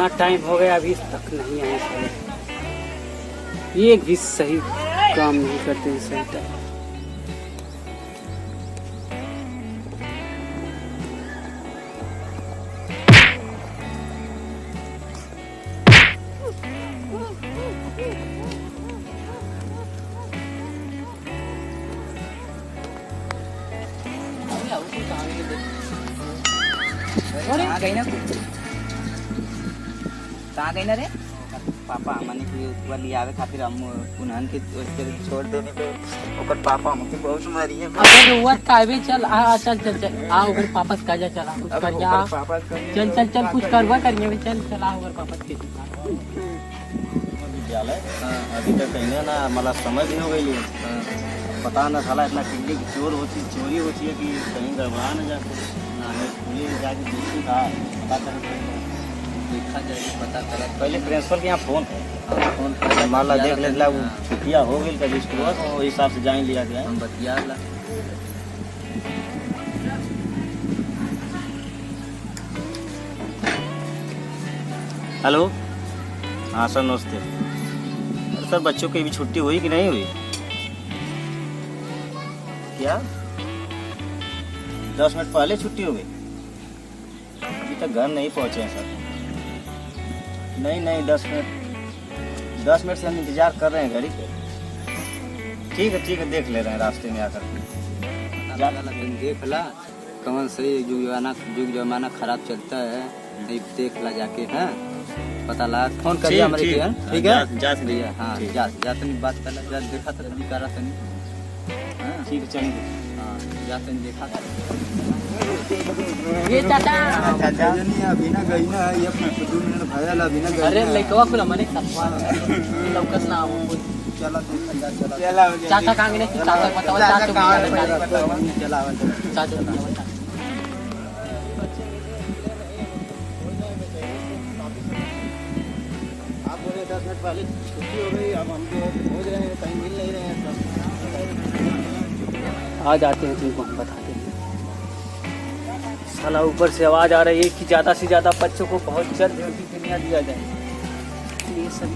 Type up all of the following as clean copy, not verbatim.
इतना टाइम हो गया अभी तक नहीं आए साले। एक भी सही काम नहीं करते सही टाइम। आ गई ना कहाँ गई ना रे पापा हमने के ऊपर ले आवे खातिर हम उन्हन के छोड़ देने पे ओकर पापा हमके बहुत मारी है। अगर हुआ कावे चल आ चल चल चल आ ओकर पापा का जा चला कुछ कर जा चल चल चल कुछ करवा करिए चल चला ओकर पापा के विद्यालय अभी तक कहीं ना मला समझ नहीं हो गई पता ना साला इतना टिकली की चोरी होती है कि कहीं गड़बड़ा न जाते ना पुलिस जाके देखी था पता कर देखा जाए पता करा पहले प्रिंसिपल के यहाँ फोन मान ला देख लेला वो छुट्टियाँ हो गई कभी स्कूल तो वही हिसाब से जाए लिया गया हम बतिया ला। हेलो हाँ सर नमस्ते। अरे सर बच्चों की भी छुट्टी हुई कि नहीं हुई क्या 10 मिनट पहले छुट्टी हो गई अभी तक घर नहीं पहुँचे हैं सर। नहीं 10 मिनट से हम इंतजार कर रहे हैं गाड़ी पे। ठीक है देख ले रहे हैं रास्ते में आकर देख ला कौन सही जुग जमाना खराब चलता है देख ला जाके है पता लगा फोन कर दिया हमारे ठीक है जा भैया हाँ जा तनी बात कर ला देखा था करा तनी ठीक है चलेंगे हाँ जा तनी देखा ये चाचा नहीं अभी ना गई ना ये 2 मिनट भया ला अभी ना गई अरे लइकवा कुल मने सफवा लौकस ना हो चला चला चाचा कहां गए चाचा बताओ चाचा चला चाचा आप बोले 10 मिनट पहले छुट्टी हो गई अब हमको खोज रहे हैं कहीं मिल नहीं रहे हैं आ जाते हैं तुमको हम बताते हैं। साला ऊपर से आवाज आ रही है कि ज्यादा से ज्यादा बच्चों को बहुत जल्द दुनिया दिया जाए। ये सब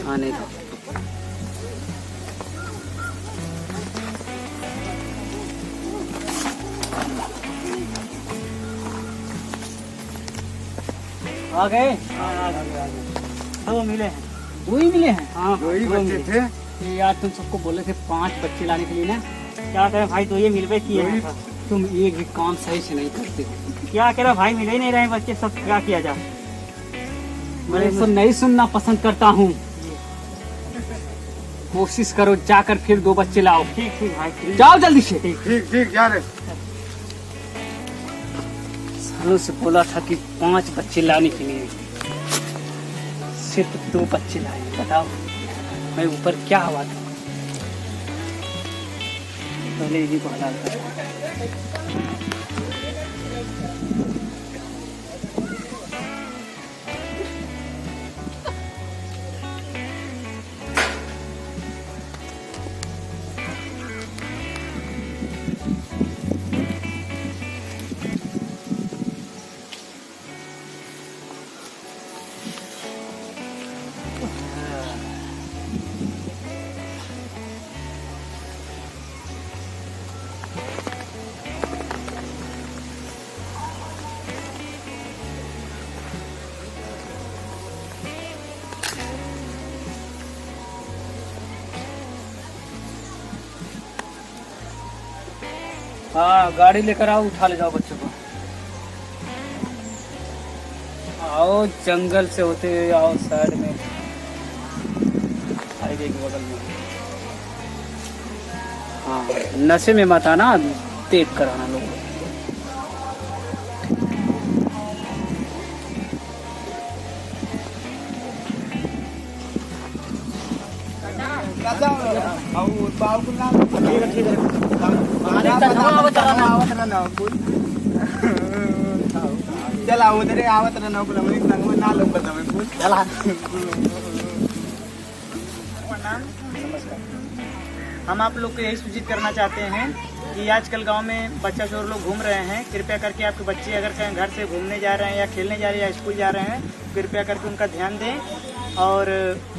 आने दो आ गए दो मिले हैं दो ही मिले हैं हाँ वही बच्चे थे ये यार तुम सबको बोले थे 5 बच्चे लाने के लिए ना क्या करें भाई तो ये मिलवे किए हैं तुम एक भी काम सही से नहीं करते क्या करें भाई मिल ही नहीं रहे बच्चे सब क्या किया जाए। मैं सब नहीं सुनना पसंद करता हूँ कोशिश करो जाकर फिर 2 बच्चे लाओ। ठीक भाई जाओ जल्दी से। ठीक जा रहे सालों से बोला था कि 5 बच्चे लाने के लिए सिर्फ 2 बच्चे लाए बताओ मैं ऊपर क्या हुआ था पहले ही बता हाँ गाड़ी लेकर आओ उठा ले जाओ बच्चों को। आओ जंगल से होते हुए आओ साइड में हाईवे के बगल में। हाँ नशे में मत आना देख कर आना लोग। ठीक है चला उधर आवत ना चला। हम आप लोग को यही सूचित करना चाहते हैं कि आजकल गांव में बच्चा चोर लोग घूम रहे हैं। कृपया करके आपके बच्चे अगर कहीं घर से घूमने जा रहे हैं या खेलने जा रहे हैं या स्कूल जा रहे हैं, कृपया करके उनका ध्यान दें और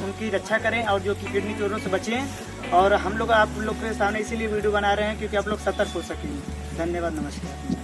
उनकी रक्षा करें और जो कि किडनी चोरों से बचें। और हम लोग आप लोग के सामने इसीलिए वीडियो बना रहे हैं क्योंकि आप लोग सतर्क हो सकें। धन्यवाद, नमस्कार।